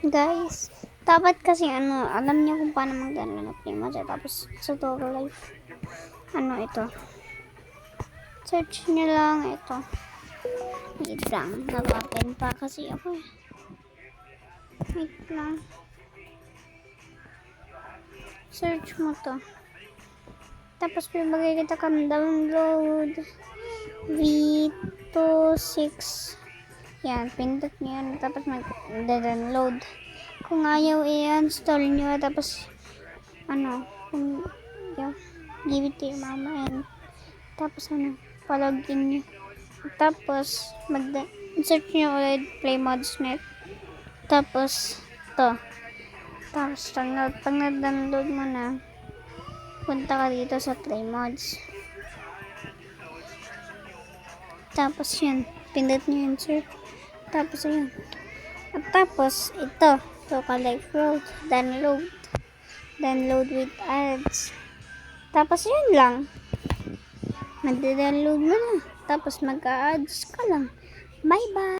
Guys, dapat kasi alam niyo kung paano mag-download ng Playmods. Tapos sa Togo Life, ito. Search niyo lang ito. Wait lang, nag-open pa kasi ako eh. Wait lang. Search mo to. Tapos magkikita ka ng download V26. Yan, pindot nyo yan. Tapos mag-download. Kung ayaw i-install nyo, tapos kung give it to your mama and tapos palogin nyo. Tapos search nyo ulit Playmods.net. Tapos to. Tapos pag na-download mo na, punta ka dito sa Playmods. Tapos yun, pindot nyo yung search. Tapos yun. At tapos ito, Toka Life Road, download with ads. Tapos yun lang, magde-download mo na. Tapos mag-a-ads ka lang. Bye bye.